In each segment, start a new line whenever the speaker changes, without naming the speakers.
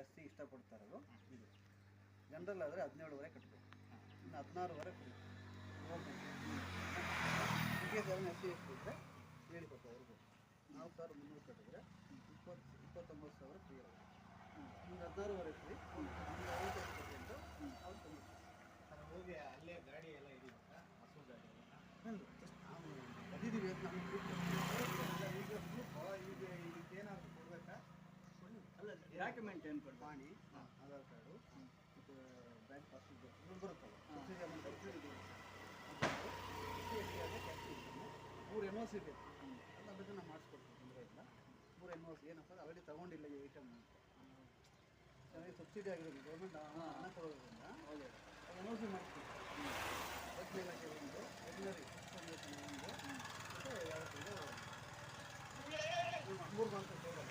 ಜಾಸ್ತಿ ಇಷ್ಟಪಡ್ತಾ ಇರೋದು ಇದು. ಜನರಲ್ ಆದರೆ 17ವರೆ ಕಟ್ಟಬೇಕು, ಇನ್ನು 16ವರೆ free. S C S T ಇದ್ದರೆ ಹೇಳಿಕೊಟ್ಟು ಅವ್ರಿಗೆ 4,300 ಕಟ್ಟಿದ್ರೆ 29,000 ಫ್ರೀ ಆಗುತ್ತೆ. ಇನ್ನು 16ವರೆ ಫ್ರೀ. ಅಂತ ಅವ್ರು ತಂದು
ಹೋಗಿ ಅಲ್ಲೇ ಗಾಡಿ ಎಲ್ಲ ಇದೆಯಾ ಹಸು ಗಾಡಿ
ಬಂದಿದ್ದೀವಿ ಅಂತ ನಮಗೆ
ಈಗ ಇದಕ್ಕೆ ಏನಾದ್ರು ಕೊಡ್ಬೇಕಾ?
ಅಲ್ಲ, ಡಾಕ್ಯುಮೆಂಟ್ ಏನು ಕೊಡು, ಪಾಣಿ, ಆಧಾರ್ ಕಾರ್ಡು ಮತ್ತು ಬ್ಯಾಂಕ್ ಪಾಸ್ಬುಕ್ ಬರುತ್ತಲ್ಲ, ಸಬ್ಸಿಡಿ ಅಮೌಂಟ್ ಬರ್ತದೆ. 3 NOC ಬೇಕು, ಎಲ್ಲ ಬೇಕಾದ್ರೆ ನಾವು ಮಾಡಿಸ್ಕೊಡ್ತೀವಿ, ತೊಂದರೆ ಇಲ್ಲ. 3 NOC ಏನಪ್ಪ ಆಲ್ರೆಡಿ ತೊಗೊಂಡಿಲ್ಲ ಈ ಐಟಮ್ ಅಂತ ಚೆನ್ನಾಗಿ ಸಬ್ಸಿಡಿ ಆಗಿರೋದು ಗೌರ್ಮೆಂಟ್ ಹಣ ಕೊಡೋದ್ರಿಂದ NOC ಮಾಡಿಸ್ತೀವಿ. ರಸ್ತೆ ಇಲಾಖೆ ಒಂದು ವೆಟನರಿ ಒಂದು ಮತ್ತು ಯಾವತ್ತಿದೆ 3 ಮಂತ್ ಹೋಗಲ್ಲ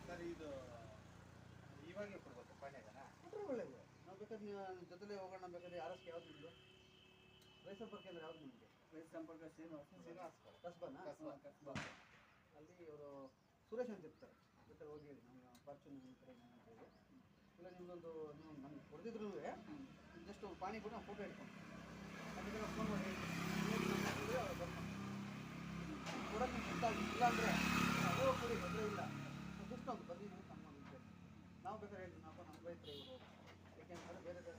ಸರ್. ಇದು ಇವಾಗೆ ಕೊಡ್ಬೇಕು ಪಾಣ್ಯಗನ
ಕೊಟ್ಟರೆ ಒಳ್ಳೆಯದು. ನಾವು ಬೇಕಾದ್ರೆ ಜೊತೆಲೇ ಹೋಗೋಣ, ಬೇಕಾದ್ರೆ ಯಾರಷ್ಟು ಯಾವ್ದು ನಿಮ್ಮದು ರೈತ ಸಂಪರ್ಕ ಕೇಂದ್ರ ಯಾವ್ದು ನಿಮಗೆ?
ರೈತ ಸಂಪರ್ಕ ಶ್ರೀನಿವಾಸ್
ಕಸ್ಬಾನ ಅಲ್ಲಿ ಇವರು ಸುರೇಶ್ ಅಂತ ಇರ್ತಾರೆ, ಬೇಕಾದ್ರೆ ಹೋಗಿ ಹೇಳಿ ನಮ್ಮ ಫಾರ್ಚೂನ್ ನಿಮ್ಮ ಕಡೆ ಅಂತ ಹೇಳಿ. ಇಲ್ಲ ನಿಮ್ಮದೊಂದು ನೀವು ನಮ್ಗೆ ಕೊಡ್ದಿದ್ರು ಜಸ್ಟ್ ಒಂದು ಪಾಣಿ ಕೂಡ ಫೋಟೋ ಇಟ್ಕೊಂಡು ಅದಕ್ಕೆ ಫೋನ್ ಮಾಡಿ ಹೇಳಿ ಅವ್ರು ಬರ್ಕೊಂಡು ಕೊಡೋಕ್ಕೆ ಇಲ್ಲ ಅಂದರೆ ಅದೇ ಕೊಡಿ, ತೊಂದರೆ ಇಲ್ಲ. ಜಸ್ಟ್ ಒಂದು ಬಂದಿದ್ದು ನಮ್ಮ ನಾವು ಬೇಕಾದ್ರೆ ಹೇಳಿ ನಾವು ನಮ್ಮ ರೈತರು ಇವರು, ಏಕೆಂದರೆ ಬೇರೆ ಬೇರೆ